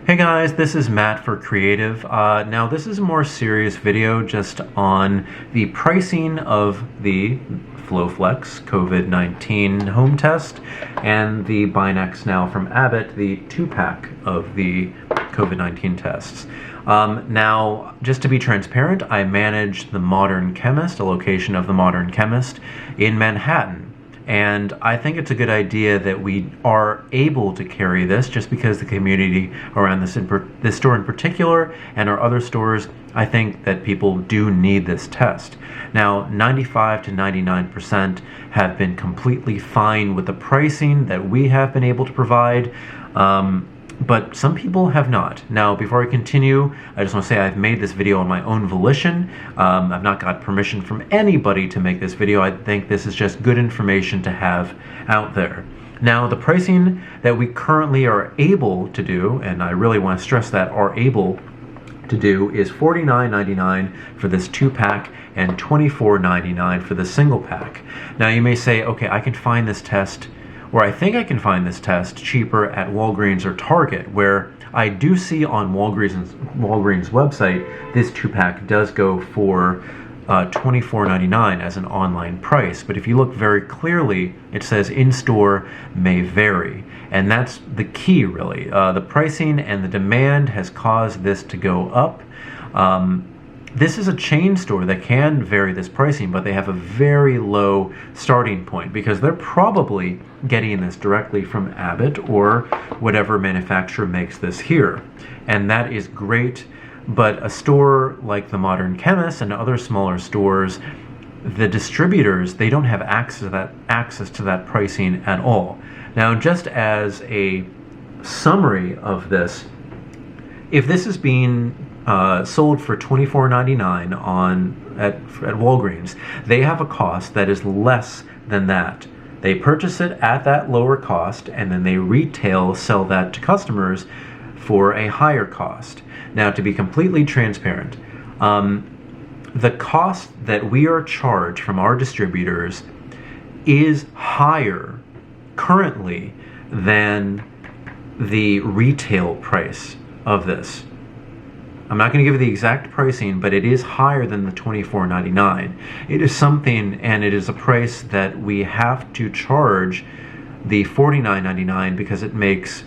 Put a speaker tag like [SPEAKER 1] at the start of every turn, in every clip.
[SPEAKER 1] Hey guys, this is Matt for Creative. Now this is a more serious video just on the pricing of the FlowFlex COVID-19 home test and the Binax now from Abbott, the 2-pack of the COVID-19 tests. Now, just to be transparent, I manage the Modern Chemist, a location of the Modern Chemist in Manhattan. And I think it's a good idea that we are able to carry this just because the community around this store in particular and our other stores, I think that people do need this test. Now, 95 to 99% have been completely fine with the pricing that we have been able to provide. But some people have not. Now, before I continue, I just want to say I've made this video on my own volition. I've not got permission from anybody to make this video. I think this is just good information to have out there. Now, the pricing that we currently are able to do, and I really want to stress that, are able to do, is $49.99 for this 2-pack and $24.99 for the single pack. Now, you may say, okay, I can find this test, or I think I can find this test cheaper at Walgreens or Target, where I do see on Walgreens website, this 2-pack does go for $24.99 as an online price. But if you look very clearly, it says in-store may vary. And that's the key, really. The pricing and the demand has caused this to go up. This is a chain store that can vary this pricing, but they have a very low starting point because they're probably getting this directly from Abbott or whatever manufacturer makes this here. And that is great, but a store like the Modern Chemist and other smaller stores, the distributors, they don't have access to that pricing at all. Now, just as a summary of this, if this is being sold for $24.99 at Walgreens, they have a cost that is less than that. They purchase it at that lower cost and then they retail sell that to customers for a higher cost. Now, to be completely transparent, the cost that we are charged from our distributors is higher currently than the retail price of this. I'm not going to give you the exact pricing, but it is higher than the $24.99. It is something, and it is a price that we have to charge the $49.99 because it makes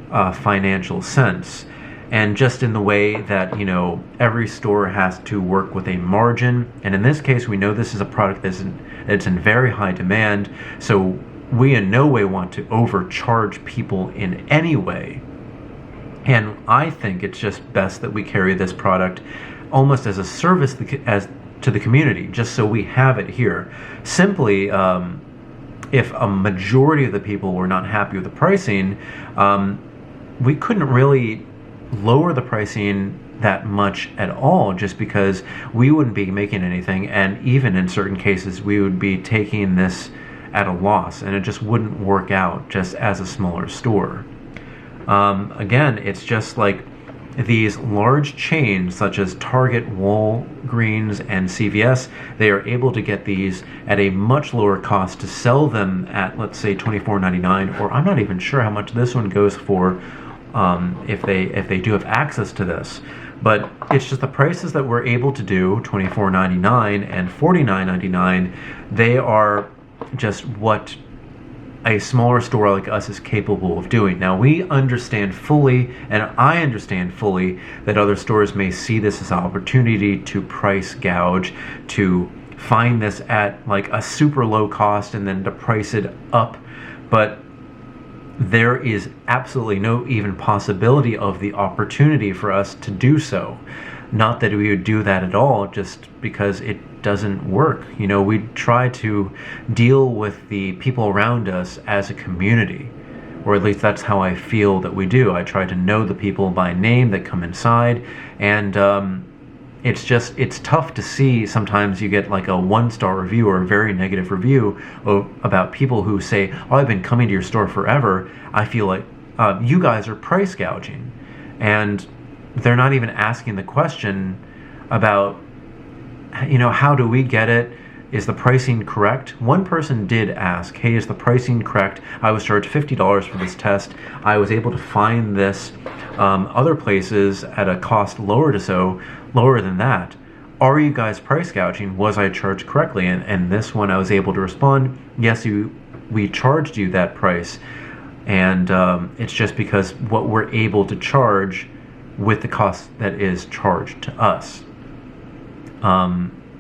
[SPEAKER 1] financial sense. And just in the way that, you know, every store has to work with a margin. And in this case, we know this is a product that's in very high demand. So we in no way want to overcharge people in any way. And I think it's just best that we carry this product almost as a service to the community, just so we have it here. Simply, if a majority of the people were not happy with the pricing, we couldn't really lower the pricing that much at all, just because we wouldn't be making anything, and even in certain cases we would be taking this at a loss, and it just wouldn't work out just as a smaller store. Again, it's just like these large chains such as Target, Walgreens, and CVS, they are able to get these at a much lower cost to sell them at, let's say, $24.99, or I'm not even sure how much this one goes for if they do have access to this. But it's just the prices that we're able to do, $24.99 and $49.99, they are just what a smaller store like us is capable of doing. Now, we understand fully, and I understand fully, that other stores may see this as an opportunity to price gouge, to find this at like a super low cost and then to price it up. But there is absolutely no even possibility of the opportunity for us to do so. Not that we would do that at all, just because it doesn't work. You know, we try to deal with the people around us as a community, or at least that's how I feel that we do. I try to know the people by name that come inside, and it's tough to see. Sometimes you get like a 1-star review or a very negative review about people who say, oh, I've been coming to your store forever. I feel like you guys are price gouging. And they're not even asking the question about, you know, how do we get it? Is the pricing correct? One person did ask, hey, is the pricing correct? I was charged $50 for this test. I was able to find this other places at a cost lower than that. Are you guys price gouging? Was I charged correctly? And this one I was able to respond, yes, we charged you that price, and it's just because what we're able to charge with the cost that is charged to us.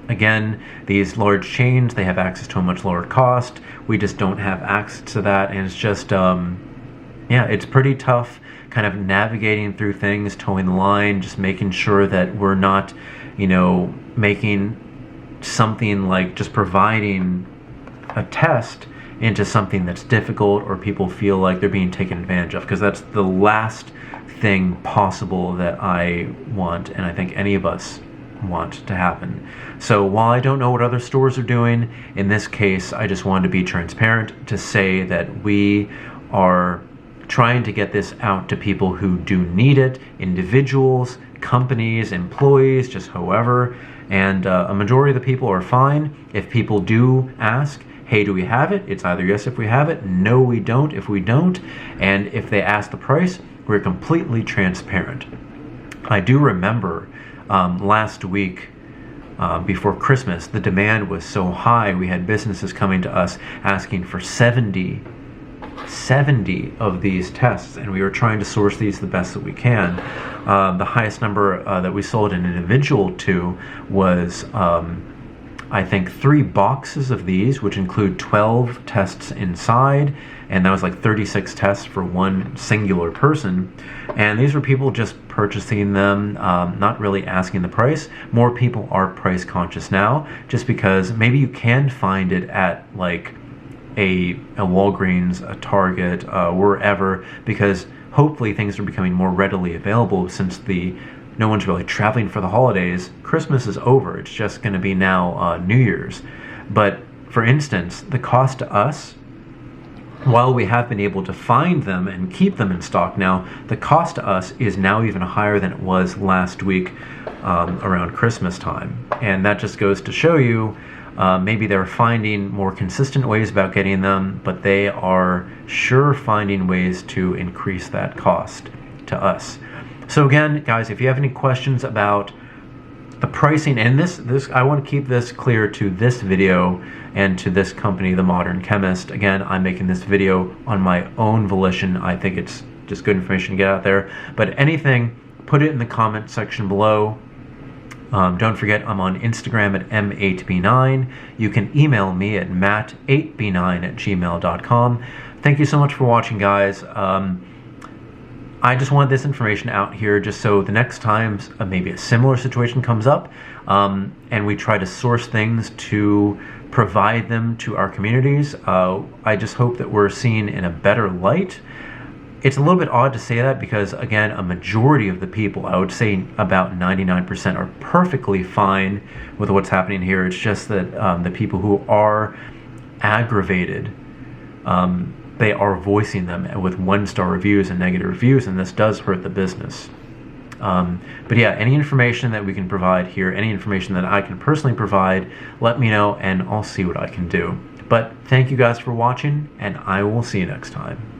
[SPEAKER 1] Again, these large chains, they have access to a much lower cost. We just don't have access to that, and it's just, yeah, it's pretty tough kind of navigating through things, towing the line, just making sure that we're not, making something like just providing a test into something that's difficult or people feel like they're being taken advantage of, because that's the last thing possible that I want, and I think any of us want to happen. So while I don't know what other stores are doing, in this case I just wanted to be transparent to say that we are trying to get this out to people who do need it, individuals, companies, employees, just whoever, and a majority of the people are fine. If people do ask, hey, do we have it? It's either yes if we have it, no we don't if we don't, and if they ask the price, we're completely transparent. I do remember last week before Christmas, the demand was so high, we had businesses coming to us asking for 70 of these tests, and we were trying to source these the best that we can. The highest number that we sold an individual to was I think 3 boxes of these, which include 12 tests inside, and that was like 36 tests for one singular person. And these were people just purchasing them, not really asking the price. More people are price conscious now, just because maybe you can find it at like a Walgreens, a Target, wherever, because hopefully things are becoming more readily available since no one's really traveling for the holidays. Christmas is over. It's just going to be now New Year's. But for instance, the cost to us, while we have been able to find them and keep them in stock now, the cost to us is now even higher than it was last week around Christmas time. And that just goes to show you, maybe they're finding more consistent ways about getting them, but they are sure finding ways to increase that cost to us. So again, guys, if you have any questions about the pricing, and this I want to keep this clear to this video and to this company, The Modern Chemist. Again, I'm making this video on my own volition. I think it's just good information to get out there. But anything, put it in the comment section below. Don't forget, I'm on Instagram at m8b9. You can email me at matt8b9@gmail.com. Thank you so much for watching, guys. I just wanted this information out here just so the next time maybe a similar situation comes up, and we try to source things to provide them to our communities, I just hope that we're seen in a better light. It's a little bit odd to say that because, again, a majority of the people, I would say about 99%, are perfectly fine with what's happening here. It's just that the people who are aggravated, they are voicing them with 1-star reviews and negative reviews, and this does hurt the business. But yeah, any information that we can provide here, any information that I can personally provide, let me know and I'll see what I can do. But thank you guys for watching, and I will see you next time.